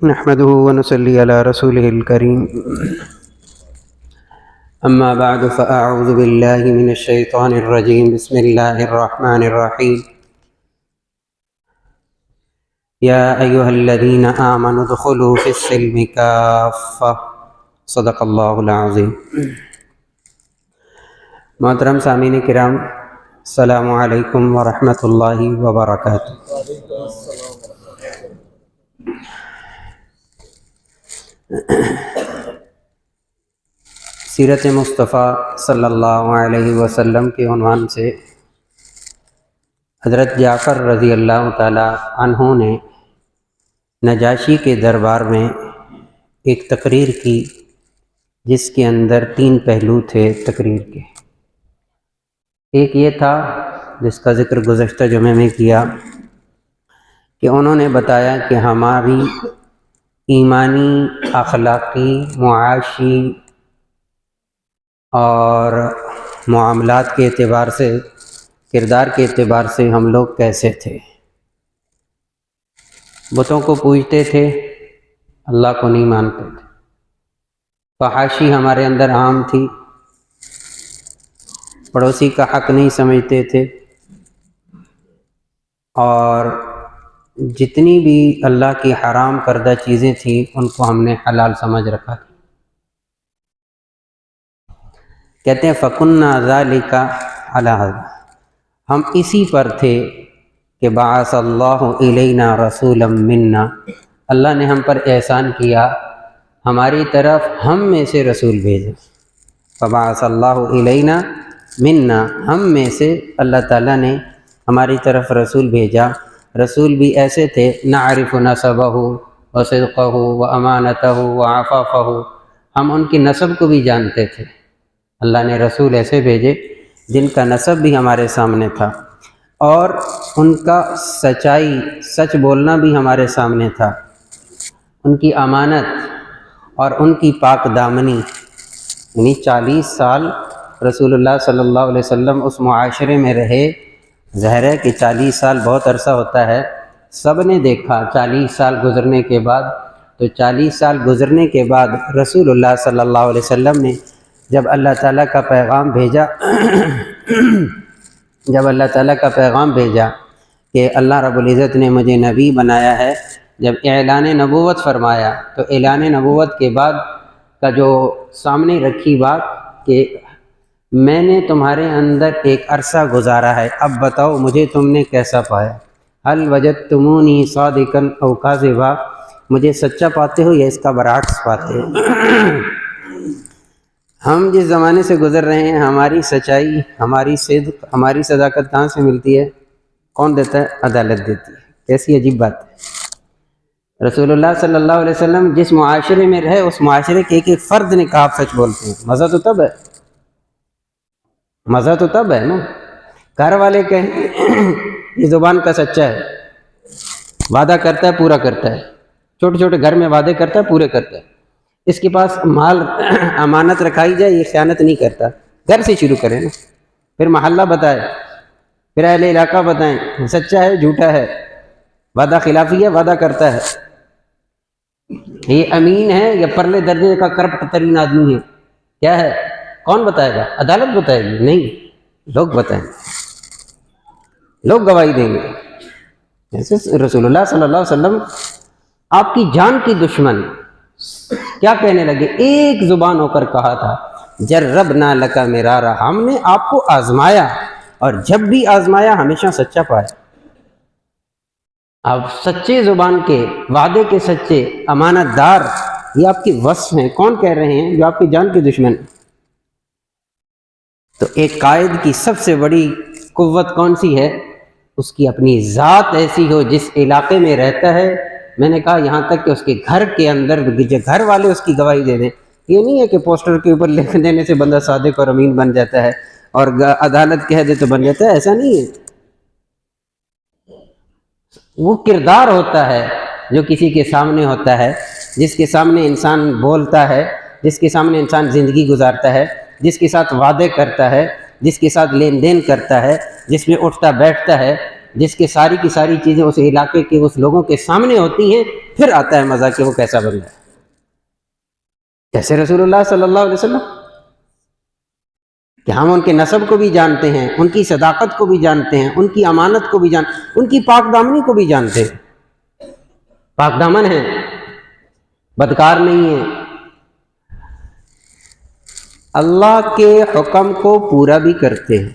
نحمده ونصلي على رسوله الكريم أما بعد فأعوذ بالله من الشيطان الرجيم بسم الله الرحمن الرحيم يا أيها الذين آمنوا ادخلوا في السلم كافة صدق الله العظيم۔ محترم سامعین کرام، السلام علیکم ورحمۃ اللہ وبرکاتہ۔ سیرت مصطفیٰ صلی اللہ علیہ وسلم کے عنوان سے حضرت جعفر رضی اللہ تعالی عنہ نے نجاشی کے دربار میں ایک تقریر کی، جس کے اندر 3 پہلو تھے تقریر کے۔ ایک یہ تھا جس کا ذکر گزشتہ جمعے میں کیا کہ انہوں نے بتایا کہ ہماری ایمانی، اخلاقی، معاشی اور معاملات کے اعتبار سے، کردار کے اعتبار سے ہم لوگ کیسے تھے۔ بتوں کو پوجتے تھے، اللہ کو نہیں مانتے تھے، فحاشی ہمارے اندر عام تھی، پڑوسی کا حق نہیں سمجھتے تھے، اور جتنی بھی اللہ کی حرام کردہ چیزیں تھیں ان کو ہم نے حلال سمجھ رکھا تھا۔ کہتے ہیں فَكُنَّا ذَلِكَ عَلَى هَذَا، ہم اسی پر تھے کہ بَعَثَ اللَّهُ إِلَيْنَا رَسُولًا مِنَّا، اللہ نے ہم پر احسان کیا، ہماری طرف ہم میں سے رسول بھیجا۔ فَبَعَثَ اللَّهُ إِلَيْنَا مِنَّا، ہم میں سے اللہ تعالیٰ نے ہماری طرف رسول بھیجا۔ رسول بھی ایسے تھے نعرف نسبہ وصدقہ وامانتہ وعفافہ، ہم ان کی نسب کو بھی جانتے تھے۔ اللہ نے رسول ایسے بھیجے جن کا نسب بھی ہمارے سامنے تھا، اور ان کا سچائی، سچ بولنا بھی ہمارے سامنے تھا، ان کی امانت اور ان کی پاک دامنی۔ یعنی 40 سال رسول اللہ صلی اللہ علیہ وسلم اس معاشرے میں رہے۔ ظاہر ہے کہ 40 سال بہت عرصہ ہوتا ہے، سب نے دیکھا 40 سال گزرنے کے بعد۔ تو 40 سال گزرنے کے بعد رسول اللہ صلی اللہ علیہ وسلم نے جب اللہ تعالیٰ کا پیغام بھیجا کہ اللہ رب العزت نے مجھے نبی بنایا ہے، جب اعلان نبوت فرمایا، تو اعلان نبوت کے بعد کا جو سامنے رکھی بات کہ میں نے تمہارے اندر ایک عرصہ گزارا ہے، اب بتاؤ مجھے تم نے کیسا پایا۔ هل وجدتمونی صادقا او کاذبا، مجھے سچا پاتے ہو یا اس کا برعکس پاتے ہو۔ ہم جس زمانے سے گزر رہے ہیں، ہماری سچائی، ہماری صدق، ہماری صداقت کہاں سے ملتی ہے؟ کون دیتا ہے؟ عدالت دیتی ہے۔ کیسی عجیب بات ہے۔ رسول اللہ صلی اللہ علیہ وسلم جس معاشرے میں رہے، اس معاشرے کے ایک فرد نے کہا آپ سچ بولتے ہیں، مزہ تو تب ہے نا۔ گھر والے کہیں یہ زبان کا سچا ہے، وعدہ کرتا ہے پورا کرتا ہے، چھوٹے چھوٹے گھر میں وعدے کرتا ہے پورے کرتا ہے، اس کے پاس مال امانت رکھائی جائے یہ خیانت نہیں کرتا۔ گھر سے شروع کریں نا، پھر محلہ بتائے، پھر اہل علاقہ بتائیں سچا ہے جھوٹا ہے، وعدہ خلافی ہے، وعدہ کرتا ہے، یہ امین ہے یا پرلے درجے کا کرپٹ ترین آدمی ہے، کیا ہے؟ کون بتائے گا؟ عدالت بتائے گی؟ نہیں، لوگ بتائیں گے، لوگ گواہی دیں گے۔ جیسے رسول اللہ صلی اللہ علیہ وسلم آپ کی جان کی دشمن کیا کہنے لگے؟ ایک زبان ہو کر کہا تھا جربنا لک مرارا، ہم نے آپ کو آزمایا، اور جب بھی آزمایا ہمیشہ سچا پایا۔ آپ سچے زبان کے، وعدے کے سچے، امانت دار، یہ آپ کی وصف ہیں۔ کون کہہ رہے ہیں؟ جو آپ کی جان کی دشمن۔ تو ایک قائد کی سب سے بڑی قوت کون سی ہے؟ اس کی اپنی ذات ایسی ہو، جس علاقے میں رہتا ہے، میں نے کہا یہاں تک کہ اس کے گھر کے اندر گھر والے اس کی گواہی دے دیں۔ یہ نہیں ہے کہ پوسٹر کے اوپر لکھ دینے سے بندہ صادق اور امین بن جاتا ہے اور عدالت کہہ دے تو بن جاتا ہے، ایسا نہیں ہے۔ وہ کردار ہوتا ہے جو کسی کے سامنے ہوتا ہے، جس کے سامنے انسان بولتا ہے، جس کے سامنے انسان زندگی گزارتا ہے، جس کے ساتھ وعدے کرتا ہے، جس کے ساتھ لین دین کرتا ہے، جس میں اٹھتا بیٹھتا ہے، جس کے ساری کی ساری چیزیں اس علاقے کے اس لوگوں کے سامنے ہوتی ہیں، پھر آتا ہے مزہ کہ وہ کیسا بندہ ہے. جیسے رسول اللہ صلی اللہ علیہ وسلم کہ ہم ان کے نسب کو بھی جانتے ہیں، ان کی صداقت کو بھی جانتے ہیں، ان کی امانت کو بھی جانتے ہیں، ان کی پاک دامنی کو بھی جانتے ہیں. پاک دامن ہیں، بدکار نہیں ہیں، اللہ کے حکم کو پورا بھی کرتے ہیں.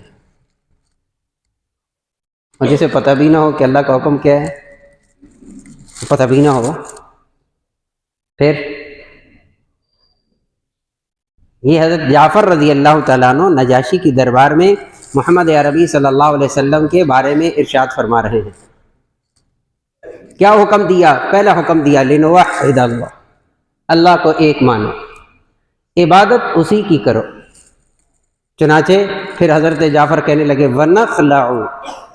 اور جسے پتہ بھی نہ ہو کہ اللہ کا حکم کیا ہے، پتہ بھی نہ ہوگا، پھر یہ حضرت جعفر رضی اللہ تعالیٰ عنہ نجاشی کی دربار میں محمد عربی صلی اللہ علیہ وسلم کے بارے میں ارشاد فرما رہے ہیں. کیا حکم دیا؟ پہلا حکم دیا لنوحد اللہ، اللہ کو ایک مانو، عبادت اسی کی کرو. چنانچہ پھر حضرت جعفر کہنے لگے وَنَخْلَعُ،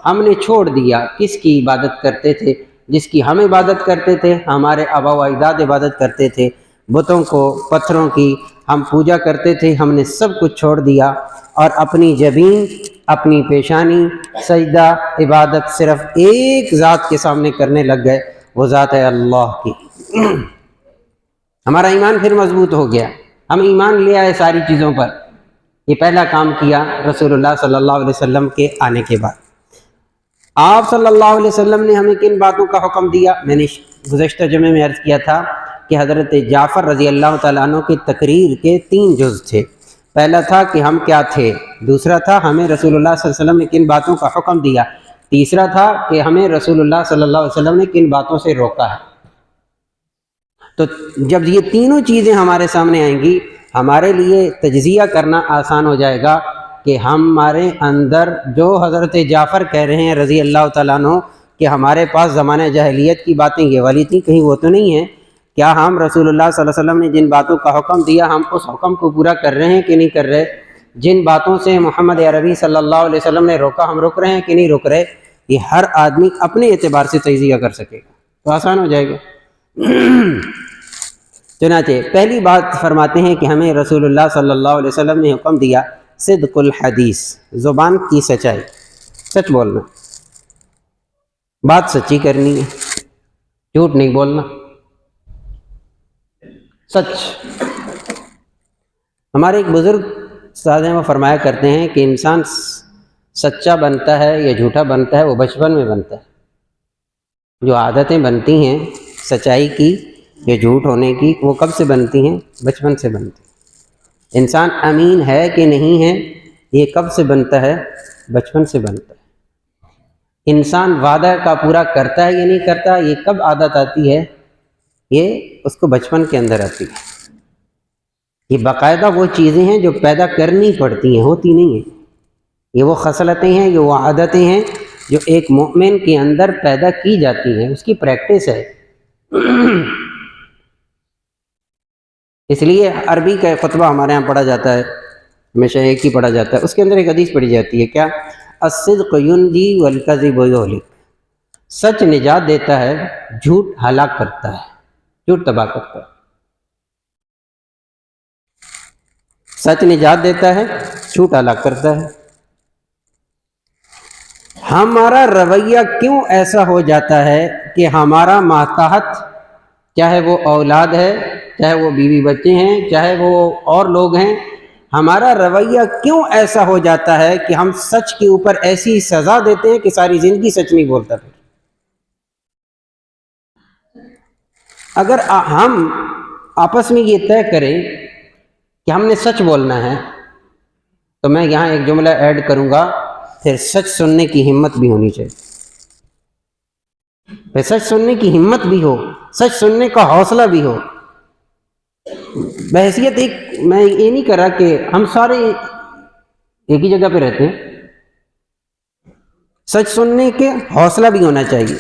ہم نے چھوڑ دیا. کس کی عبادت کرتے تھے؟ جس کی ہم عبادت کرتے تھے، ہمارے آبا و اجداد عبادت کرتے تھے، بتوں کو، پتھروں کی ہم پوجا کرتے تھے. ہم نے سب کچھ چھوڑ دیا اور اپنی جبین، اپنی پیشانی، سجدہ، عبادت صرف ایک ذات کے سامنے کرنے لگ گئے، وہ ذات ہے اللہ کی. ہمارا ایمان پھر مضبوط ہو گیا، ہم ایمان لے آئے ساری چیزوں پر. یہ پہلا کام کیا رسول اللہ صلی اللہ علیہ وسلم کے آنے کے بعد. آپ صلی اللہ علیہ وسلم نے ہمیں کن باتوں کا حکم دیا؟ میں نے گزشتہ جمعے میں عرض کیا تھا کہ حضرت جعفر رضی اللہ تعالیٰ عنہ کی تقریر کے 3 جز تھے. پہلا تھا کہ ہم کیا تھے، دوسرا تھا ہمیں رسول اللہ صلی اللہ علیہ وسلم نے کن باتوں کا حکم دیا، تیسرا تھا کہ ہمیں رسول اللہ صلی اللہ علیہ وسلم نے کن باتوں سے روکا ہے. تو جب یہ تینوں چیزیں ہمارے سامنے آئیں گی، ہمارے لیے تجزیہ کرنا آسان ہو جائے گا کہ ہمارے اندر جو حضرت جعفر کہہ رہے ہیں رضی اللہ تعالیٰ عنہ کہ ہمارے پاس زمانہ جاہلیت کی باتیں یہ والی تھیں، کہیں وہ تو نہیں ہیں. کیا ہم رسول اللہ صلی اللہ علیہ وسلم نے جن باتوں کا حکم دیا ہم اس حکم کو پورا کر رہے ہیں کہ نہیں کر رہے؟ جن باتوں سے محمد عربی صلی اللہ علیہ وسلم نے روکا ہم رک رہے ہیں کہ نہیں رک رہے؟ یہ ہر آدمی اپنے اعتبار سے تجزیہ کر سکے گا تو آسان ہو جائے گا. چنانچہ پہلی بات فرماتے ہیں کہ ہمیں رسول اللہ صلی اللہ علیہ وسلم نے حکم دیا صدق الحدیث، زبان کی سچائی، سچ بولنا، بات سچی کرنی ہے، جھوٹ نہیں بولنا، سچ. ہمارے ایک بزرگ استاد ہیں، وہ فرمایا کرتے ہیں کہ انسان سچا بنتا ہے یا جھوٹا بنتا ہے وہ بچپن میں بنتا ہے. جو عادتیں بنتی ہیں سچائی کی یا جھوٹ ہونے کی وہ کب سے بنتی ہیں؟ بچپن سے بنتی ہیں. انسان امین ہے کہ نہیں ہے یہ کب سے بنتا ہے؟ بچپن سے بنتا ہے. انسان وعدہ کا پورا کرتا ہے یا نہیں کرتا یہ کب عادت آتی ہے؟ یہ اس کو بچپن کے اندر آتی ہے. یہ باقاعدہ وہ چیزیں ہیں جو پیدا کرنی پڑتی ہیں، ہوتی نہیں ہیں. یہ وہ خصلتیں ہیں، یہ وہ عادتیں ہیں جو ایک مومن کے اندر پیدا کی جاتی ہیں، اس کی پریکٹس ہے. اس لیے عربی کا ایک خطبہ ہمارے ہاں پڑھا جاتا ہے، ہمیشہ ایک ہی پڑھا جاتا ہے. اس کے اندر ایک حدیث پڑھی جاتی ہے، کیا؟ الصدق ینجی والکذب یہلک، سچ نجات دیتا ہے، جھوٹ ہلاک کرتا ہے، جھوٹ تباہ کرتا ہے. سچ نجات دیتا ہے، جھوٹ ہلاک کرتا ہے. ہمارا رویہ کیوں ایسا ہو جاتا ہے کہ ہمارا ماتحت، چاہے وہ اولاد ہے، چاہے وہ بیوی بچے ہیں، چاہے وہ اور لوگ ہیں، ہمارا رویہ کیوں ایسا ہو جاتا ہے کہ ہم سچ کے اوپر ایسی سزا دیتے ہیں کہ ساری زندگی سچ نہیں بولتا. پھر اگر ہم آپس میں یہ طے کریں کہ ہم نے سچ بولنا ہے تو میں یہاں ایک جملہ ایڈ کروں گا، پھر سچ سننے کی ہمت بھی ہونی چاہیے. پھر سچ سننے کی ہمت بھی ہو، سچ سننے کا حوصلہ بھی ہو. بحیثیت ایک، میں یہ نہیں کر رہا کہ ہم سارے ایک ہی جگہ پہ رہتے ہیں، سچ سننے کے حوصلہ بھی ہونا چاہیے.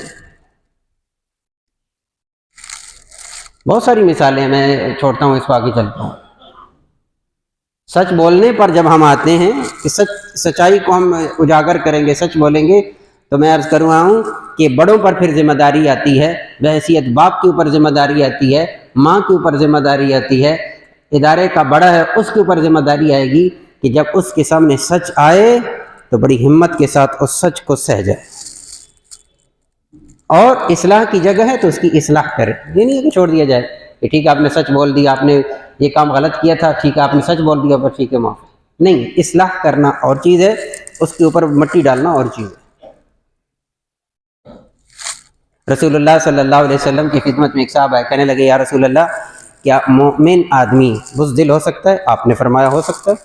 بہت ساری مثالیں میں چھوڑتا ہوں، اس کو آگے چلتا ہوں. سچ بولنے پر جب ہم آتے ہیں کہ سچائی کو ہم اجاگر کریں گے، سچ بولیں گے، تو میں عرض کر رہا ہوں کہ بڑوں پر پھر ذمہ داری آتی ہے. بحیثیت باپ کے اوپر ذمہ داری آتی ہے، ماں کے اوپر ذمہ داری آتی ہے، ادارے کا بڑا ہے اس کے اوپر ذمہ داری آئے گی کہ جب اس کے سامنے سچ آئے تو بڑی ہمت کے ساتھ اس سچ کو سہ جائے اور اصلاح کی جگہ ہے تو اس کی اصلاح کرے. یہ نہیں ہے کہ چھوڑ دیا جائے کہ ٹھیک ہے آپ نے سچ بول دیا، آپ نے یہ کام غلط کیا تھا، ٹھیک ہے آپ نے سچ بول دیا بس ٹھیک ہے معاف. نہیں، اصلاح کرنا اور چیز ہے، اس کے اوپر مٹی ڈالنا اور چیز ہے. رسول اللہ صلی اللہ علیہ وسلم کی خدمت میں ایک صاحب آئے، کہنے لگے یا رسول اللہ کیا مومن آدمی بزدل ہو سکتا ہے؟ آپ نے فرمایا ہو سکتا ہے.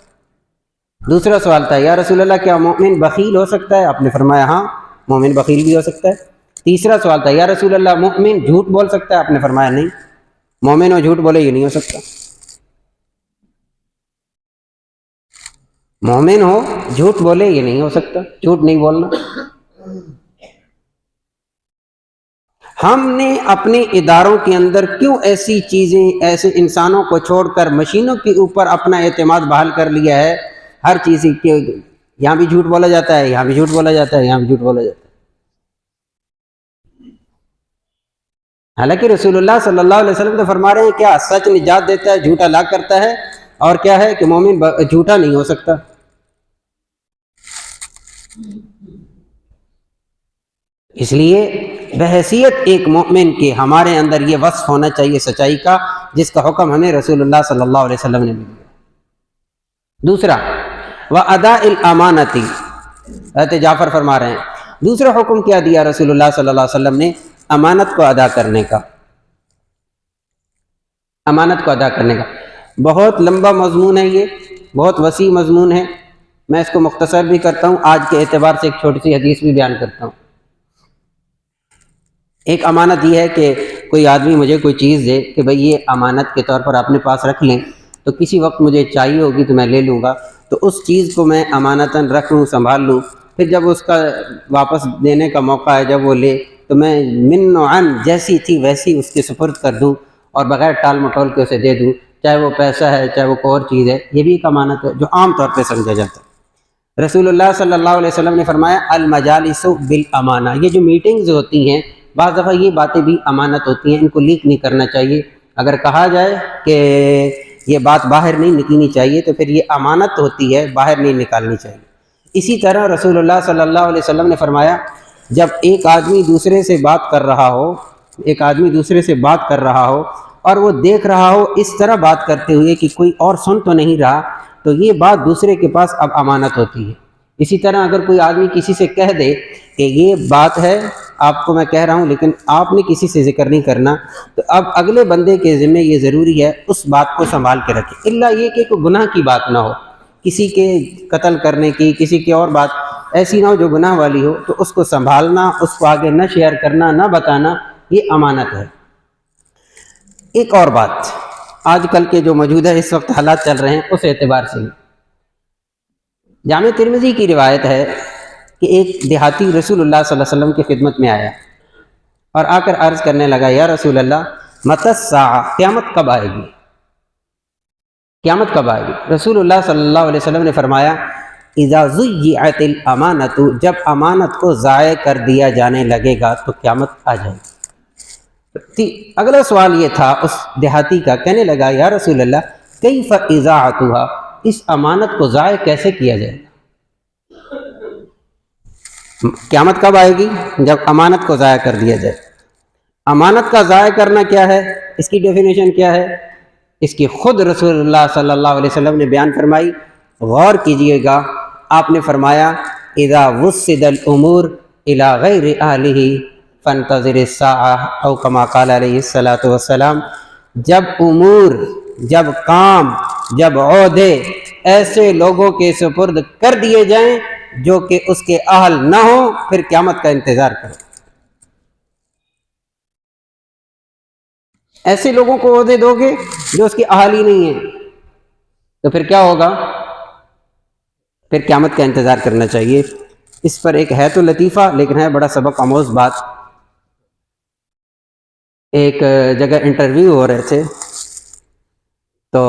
دوسرا سوال تھا یا رسول اللہ کیا مومن بخیل ہو سکتا ہے؟ آپ نے فرمایا ہاں مومن بخیل بھی ہو سکتا ہے. تیسرا سوال تھا یا رسول اللہ مومن جھوٹ بول سکتا ہے؟ آپ نے فرمایا نہیں، مومن اور جھوٹ بولے یہ نہیں ہو سکتا. مومن ہو جھوٹ بولے یہ نہیں ہو سکتا، جھوٹ نہیں بولنا. ہم نے اپنے اداروں کے اندر کیوں ایسی چیزیں، ایسے انسانوں کو چھوڑ کر مشینوں کے اوپر اپنا اعتماد بحال کر لیا ہے؟ ہر چیز کے یہاں بھی جھوٹ بولا جاتا ہے، یہاں بھی جھوٹ بولا جاتا ہے، یہاں بھی جھوٹ بولا جاتا ہے. حالانکہ رسول اللہ صلی اللہ علیہ وسلم تو فرما رہے ہیں کیا سچ نجات دیتا ہے، جھوٹ ہلاک کرتا ہے، اور کیا ہے کہ مومن جھوٹا نہیں ہو سکتا. اس لیے بحیثیت ایک مومن کے ہمارے اندر یہ وصف ہونا چاہیے سچائی کا، جس کا حکم ہمیں رسول اللہ صلی اللہ علیہ وسلم نے دیا. دوسرا وَأَدَاءِ الْأَمَانَةِ، حضرت جعفر فرما رہے ہیں دوسرا حکم کیا دیا رسول اللہ صلی اللہ علیہ وسلم نے؟ امانت کو ادا کرنے کا. امانت کو ادا کرنے کا بہت لمبا مضمون ہے، یہ بہت وسیع مضمون ہے. میں اس کو مختصر بھی کرتا ہوں، آج کے اعتبار سے ایک چھوٹی سی حدیث بھی بیان کرتا ہوں. ایک امانت یہ ہے کہ کوئی آدمی مجھے کوئی چیز دے کہ بھئی یہ امانت کے طور پر اپنے پاس رکھ لیں، تو کسی وقت مجھے چاہیے ہوگی تو میں لے لوں گا، تو اس چیز کو میں امانتاً رکھ لوں، سنبھال لوں. پھر جب اس کا واپس دینے کا موقع ہے، جب وہ لے تو میں من و عن جیسی تھی ویسی اس کے سپرد کر دوں اور بغیر ٹال مٹول کے اسے دے دوں، چاہے وہ پیسہ ہے چاہے وہ کوئی اور چیز ہے. یہ بھی ایک امانت ہے جو عام طور پہ سمجھا جاتا ہے. رسول اللہ صلی اللہ علیہ وسلم نے فرمایا المجالس بالامانہ، یہ جو میٹنگز ہوتی ہیں بعض دفعہ یہ باتیں بھی امانت ہوتی ہیں، ان کو لیک نہیں کرنا چاہیے. اگر کہا جائے کہ یہ بات باہر نہیں نکلنی چاہیے تو پھر یہ امانت ہوتی ہے، باہر نہیں نکالنی چاہیے. اسی طرح رسول اللہ صلی اللہ علیہ وسلم نے فرمایا جب ایک آدمی دوسرے سے بات کر رہا ہو، ایک آدمی دوسرے سے بات کر رہا ہو اور وہ دیکھ رہا ہو اس طرح بات کرتے ہوئے کہ کوئی اور سن تو نہیں رہا، تو یہ بات دوسرے کے پاس اب امانت ہوتی ہے. اسی طرح اگر کوئی آدمی کسی سے کہہ دے کہ یہ بات ہے آپ کو میں کہہ رہا ہوں لیکن آپ نے کسی سے ذکر نہیں کرنا، تو اب اگلے بندے کے ذمہ یہ ضروری ہے اس بات کو سنبھال کے رکھے، الا یہ کہ کوئی گناہ کی بات نہ ہو، کسی کے قتل کرنے کی، کسی کی اور بات ایسی نہ ہو جو گناہ والی ہو، تو اس کو سنبھالنا، اس کو آگے نہ شیئر کرنا، نہ بتانا، یہ امانت ہے. ایک اور بات، آج کل کے جو موجودہ اس وقت حالات چل رہے ہیں اس اعتبار سے جامع ترمذی کی روایت ہے کہ ایک دیہاتی رسول اللہ صلی اللہ علیہ وسلم کی خدمت میں آیا اور آ کر عرض کرنے لگا یا رسول اللہ متی الساعہ، قیامت کب آئے گی؟ قیامت کب آئے گی؟ رسول اللہ صلی اللہ علیہ وسلم نے فرمایا اذا ضیعت الامانۃ، جب امانت کو ضائع کر دیا جانے لگے گا تو قیامت آ جائے گی. اگلا سوال یہ تھا اس دیہاتی کا، کہنے لگا یا رسول اللہ کیف اضاعتها، اس امانت کو ضائع کیسے کیا جائے گا؟ قیامت کب آئے گی؟ جب امانت کو ضائع کر دیا جائے. امانت کا ضائع کرنا کیا ہے؟ اس کی ڈیفینیشن کیا ہے؟ اس کی خود رسول اللہ صلی اللہ علیہ وسلم نے بیان فرمائی، غور کیجئے گا. آپ نے فرمایا اذا وسد الامور الى غیر اہلہ فانتظر الساعہ، او کما قال علیہ الصلاۃ والسلام، جب امور، جب کام، جب عہدے ایسے لوگوں کے سپرد کر دیے جائیں جو کہ اس کے اہل نہ ہوں، پھر قیامت کا انتظار کرو. ایسے لوگوں کو عہدے دو گے جو اس کے اہل ہی نہیں ہیں تو پھر کیا ہوگا؟ پھر قیامت کا انتظار کرنا چاہیے. اس پر ایک ہے تو لطیفہ لیکن ہے بڑا سبق آموز بات. ایک جگہ انٹرویو ہو رہے تھے تو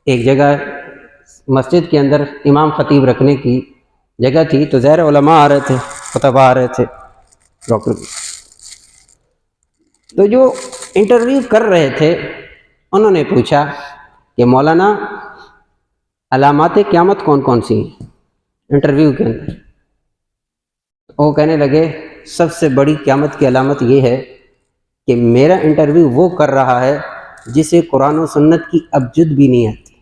ایک جگہ مسجد کے اندر امام خطیب رکھنے کی جگہ تھی، تو ظاہر علماء آ رہے تھے، خطبہ آ رہے تھے ڈاکٹر. تو جو انٹرویو کر رہے تھے انہوں نے پوچھا کہ مولانا علامات قیامت کون کون سی ہیں انٹرویو کے اندر؟ وہ کہنے لگے سب سے بڑی قیامت کی علامت یہ ہے کہ میرا انٹرویو وہ کر رہا ہے جسے قرآن و سنت کی ابجد بھی نہیں آتی،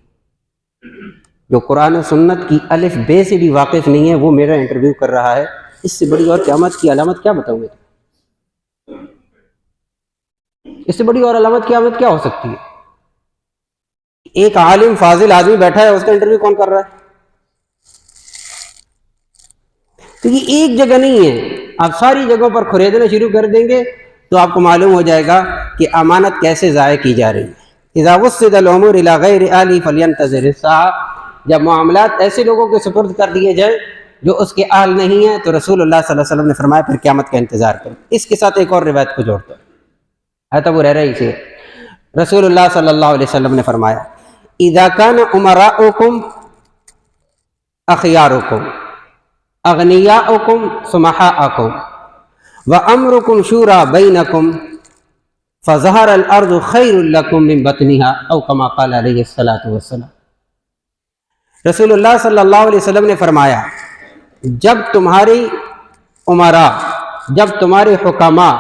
جو قرآن و سنت کی الف بے سے بھی واقف نہیں ہے، وہ میرا انٹرویو کر رہا ہے۔ اس سے بڑی اور قیامت کی علامت کیا بتاؤں میں؟ اس سے بڑی اور علامت قیامت کیا ہو سکتی ہے؟ ایک عالم فاضل آدمی بیٹھا ہے، اس کا انٹرویو کون کر رہا ہے؟ تو یہ ایک جگہ نہیں ہے، آپ ساری جگہوں پر کھریدنا شروع کر دیں گے تو آپ کو معلوم ہو جائے گا کہ امانت کیسے ضائع کی جا رہی ہے۔ اذا وسد الامور الى غیر اہلہ فلینتظر الساعہ، جب معاملات ایسے لوگوں کے سپرد کر دیے جائیں جو اس کے اہل نہیں ہیں تو رسول اللہ صلی اللہ علیہ وسلم نے فرمایا پھر قیامت کا انتظار کرو۔ اس کے ساتھ ایک اور روایت کو جوڑتا ہے تو وہ رہ رہی سے رسول اللہ صلی اللہ علیہ وسلم نے فرمایا اذا کان امراؤکم اخیارکم اغنیاؤکم سمحاءکم وامرکم شورا بینکم فظہر الارض خیر لکم من بطنها او کما قال علیہ الصلاۃ والسلام۔ رسول اللہ صلی اللہ علیہ وسلم نے فرمایا جب تمہاری امراء، جب تمہارے حکماء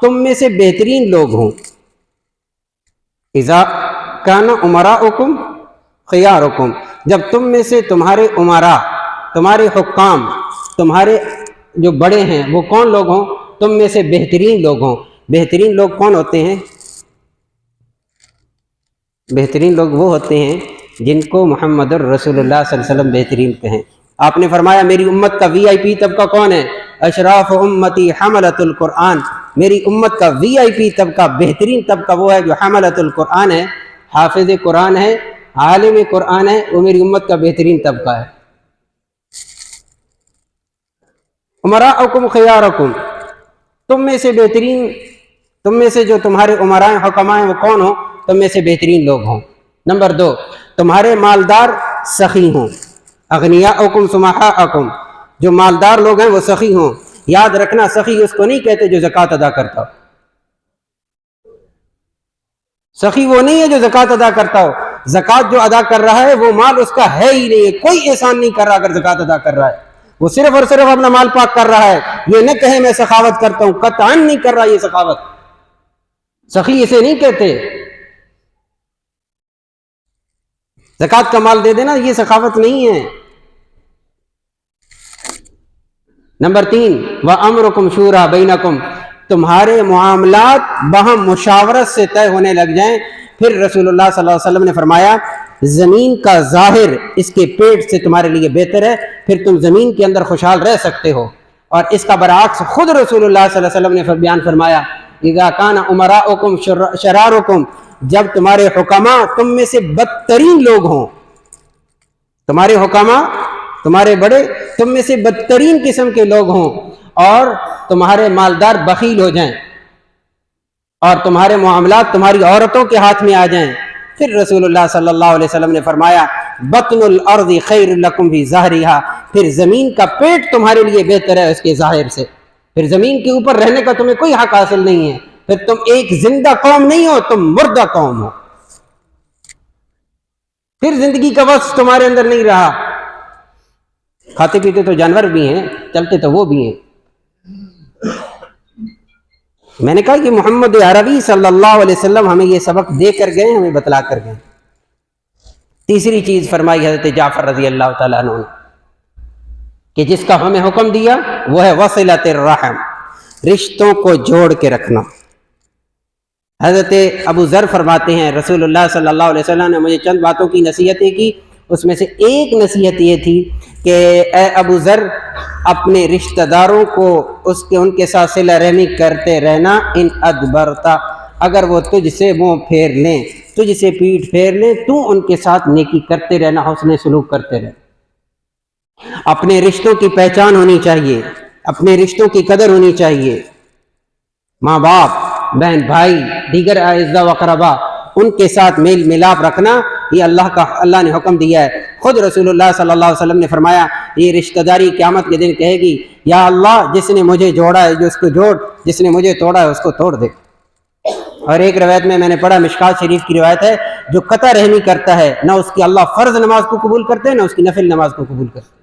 تم میں سے بہترین لوگ ہوں، اذا کان امراؤکم خیارکم، جب تم میں سے تمہارے امراء، تمہارے حکام، تمہارے جو بڑے ہیں وہ کون لوگ ہوں؟ تم میں سے بہترین لوگ ہوں۔ بہترین لوگ کون ہوتے ہیں؟ بہترین لوگ وہ ہوتے ہیں جن کو محمد الرسول اللہ صلی اللہ علیہ وسلم بہترین کہیں۔ آپ نے فرمایا میری امت کا وی آئی پی طبقہ کون ہے؟ اشراف امتی حملۃ القرآن، میری امت کا وی آئی پی طبقہ، بہترین طبقہ وہ ہے جو حملۃ القرآن ہے، حافظ قرآن ہے، عالم قرآن ہے، وہ میری امت کا بہترین طبقہ ہے۔ امراؤکم خیارکم، تم میں سے بہترین، تم میں سے جو تمہارے امراء حکماء ہیں وہ کون ہوں؟ تم میں سے بہترین لوگ ہوں۔ نمبر 2، تمہارے مالدار سخی ہوں۔ اغنیاؤکم سمحاءکم، جو مالدار لوگ ہیں وہ سخی ہوں۔ یاد رکھنا سخی اس کو نہیں کہتے جو زکوٰۃ ادا کرتا ہو، سخی وہ نہیں ہے جو زکوٰۃ ادا کرتا ہو۔ زکوٰۃ جو ادا کر رہا ہے وہ مال اس کا ہے ہی نہیں ہے، کوئی احسان نہیں کر رہا اگر زکوٰۃ ادا کر رہا ہے، وہ صرف اور صرف اپنا مال پاک کر رہا ہے۔ یہ نہ کہے میں سخاوت کرتا ہوں، قطعاً نہیں کر رہا یہ سخاوت، سخی اسے نہیں کہتے۔ زکوٰۃ کا مال دے دینا یہ سخاوت نہیں ہے۔ نمبر 3، وَأَمْرُكُمْ شُورَىٰ بَيْنَكُمْ، تمہارے معاملات باہم مشاورت سے طے ہونے لگ جائیں۔ پھر رسول اللہ صلی اللہ علیہ وسلم نے فرمایا زمین کا ظاہر اس کے پیٹ سے تمہارے لیے بہتر ہے، پھر تم زمین کے اندر خوشحال رہ سکتے ہو۔ اور اس کا برعکس خود رسول اللہ صلی اللہ علیہ وسلم نے بیان فرمایا اذا کان امراؤکم شرارکم، جب تمہارے حکماء تم میں سے بدترین لوگ ہوں، تمہارے حکماء، تمہارے بڑے تم میں سے بدترین قسم کے لوگ ہوں، اور تمہارے مالدار بخیل ہو جائیں، اور تمہارے معاملات تمہاری عورتوں کے ہاتھ میں آ جائیں۔ پھر رسول اللہ صلی اللہ علیہ وسلم نے فرمایا بطن الارض خیر لکم فی ظہرہا، پھر زمین کا پیٹ تمہارے لیے بہتر ہے اس کے ظاہر سے، پھر زمین کے اوپر رہنے کا تمہیں کوئی حق حاصل نہیں ہے، پھر تم ایک زندہ قوم نہیں ہو، تم مردہ قوم ہو، پھر زندگی کا وصف تمہارے اندر نہیں رہا۔ کھاتے پیتے تو جانور بھی ہیں، چلتے تو وہ بھی ہیں۔ میں نے کہا کہ محمد عربی صلی اللہ علیہ وسلم ہمیں یہ سبق دے کر گئے، ہمیں بتلا کر گئے۔ تیسری چیز فرمائی حضرت جعفر رضی اللہ تعالیٰ عنہ نے کہ جس کا ہمیں حکم دیا وہ ہے وصلۃ الرحم، رشتوں کو جوڑ کے رکھنا۔ حضرت ابو ذر فرماتے ہیں رسول اللہ صلی اللہ علیہ وسلم نے مجھے چند باتوں کی نصیحتیں کی، اس میں سے ایک نصیحت یہ تھی کہ اے ابو ذر اپنے رشتہ داروں کو ان کے ساتھ صلہ رحمی کرتے رہنا، ان ادبرتا، اگر وہ تجھ سے منہ پھیر لیں، تجھ سے پیٹھ پھیر لیں، تو ان کے ساتھ نیکی کرتے رہنا، حسن سلوک کرتے رہنا۔ اپنے رشتوں کی پہچان ہونی چاہیے، اپنے رشتوں کی قدر ہونی چاہیے۔ ماں باپ، بہن بھائی، دیگر اعزاء و اقرباء، ان کے ساتھ میل ملاپ رکھنا، یہ اللہ نے حکم دیا ہے۔ خود رسول اللہ صلی اللہ علیہ وسلم نے فرمایا یہ رشتہ داری قیامت کے دن کہے گی یا اللہ جس نے مجھے جوڑا ہے جو اس کو جوڑ، جس نے مجھے توڑا ہے اس کو توڑ دے۔ اور ایک روایت میں نے پڑھا، مشکات شریف کی روایت ہے، جو قطع رحمی کرتا ہے نہ اس کی اللہ فرض نماز کو قبول کرتے ہیں نہ اس کی نفل نماز کو قبول کرتے ہیں۔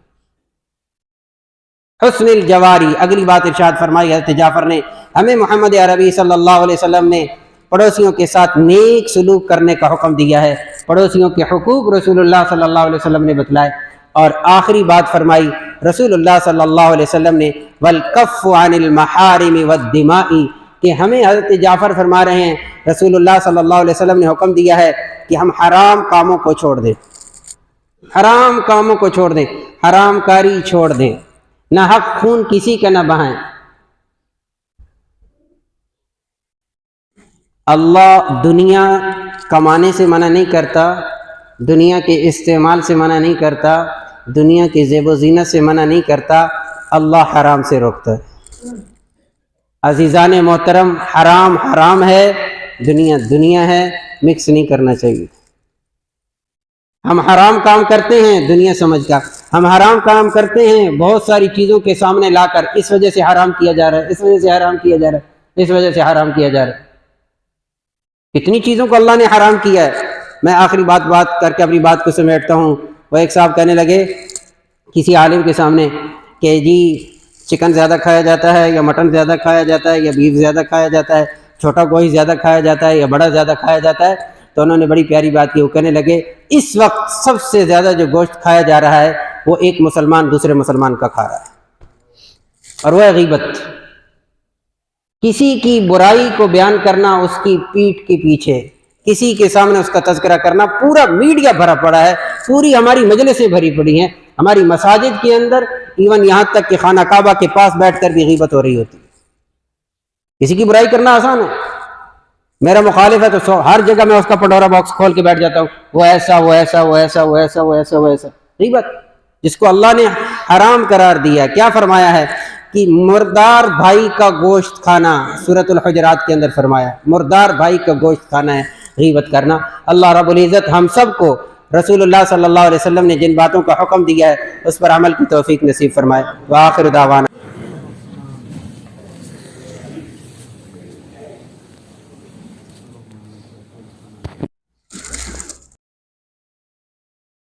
حسن الجواری. اگلی بات ارشاد فرمائی حضرت جعفر نے، ہمیں محمد عربی صلی اللہ علیہ وسلم نے پڑوسیوں کے ساتھ نیک سلوک کرنے کا حکم دیا ہے، پڑوسیوں کے حقوق رسول اللہ صلی اللہ علیہ وسلم نے بتلائے. اور آخری بات فرمائی رسول اللہ صلی اللہ علیہ وسلم نے والکف عن المحارم والدماء، کہ ہمیں حضرت جعفر فرما رہے ہیں رسول اللہ صلی اللہ علیہ وسلم نے حکم دیا ہے کہ ہم حرام کاموں کو چھوڑ دیں، حرام کاموں کو چھوڑ دیں، حرام کاری چھوڑ دیں، نہ حق خون کسی کا نہ بہائیں. اللہ دنیا کمانے سے منع نہیں کرتا، دنیا کے استعمال سے منع نہیں کرتا، دنیا کی زیب و زینت سے منع نہیں کرتا، اللہ حرام سے روکتا ہے. عزیزان محترم، حرام حرام ہے، دنیا دنیا ہے، مکس نہیں کرنا چاہیے. ہم حرام کام کرتے ہیں دنیا سمجھ کر، ہم حرام کام کرتے ہیں بہت ساری چیزوں کے سامنے لا کر، اس وجہ سے حرام کیا جا رہا ہے، اس وجہ سے حرام کیا جا رہا ہے، اس وجہ سے حرام کیا جا رہا ہے. کتنی چیزوں کو اللہ نے حرام کیا ہے. میں آخری بات کر کے اپنی بات کو سمیٹتا ہوں. وہ ایک صاحب کہنے لگے کسی عالم کے سامنے کہ جی چکن زیادہ کھایا جاتا ہے یا مٹن زیادہ کھایا جاتا ہے یا بیف زیادہ کھایا جاتا ہے، چھوٹا گوشت زیادہ کھایا جاتا ہے یا بڑا زیادہ کھایا جاتا ہے. تو انہوں نے بڑی پیاری بات کی. وہ کہنے لگے اس وقت سب سے زیادہ جو گوشت کھایا جا رہا ہے وہ ایک مسلمان دوسرے مسلمان کا کھا رہا ہے، اور وہ ہے غیبت. کسی کی برائی کو بیان کرنا، اس کی پیٹھ کے پیچھے کسی کے سامنے اس کا تذکرہ کرنا، پورا میڈیا بھرا پڑا ہے، پوری ہماری مجلسیں بھری پڑی ہیں، ہماری مساجد کے اندر، ایون یہاں تک کہ خانہ کعبہ کے پاس بیٹھ کر بھی غیبت ہو رہی ہوتی ہے. کسی کی برائی کرنا آسان ہے. میرا مخالف ہے تو ہر جگہ میں اس کا پٹورا باکس کھول کے بیٹھ جاتا ہوں، وہ ایسا وہ ایسا وہ ایسا وہ ایسا وہ ایسا وہ ایسا. غیبت جس کو اللہ نے حرام قرار دیا. کیا فرمایا ہے کہ مردار بھائی کا گوشت کھانا، سورۃ الحجرات کے اندر فرمایا مردار بھائی کا گوشت کھانا ہے غیبت کرنا. اللہ رب العزت ہم سب کو رسول اللہ صلی اللہ علیہ وسلم نے جن باتوں کا حکم دیا ہے اس پر عمل کی توفیق نصیب فرمائے. وآخر دعوانا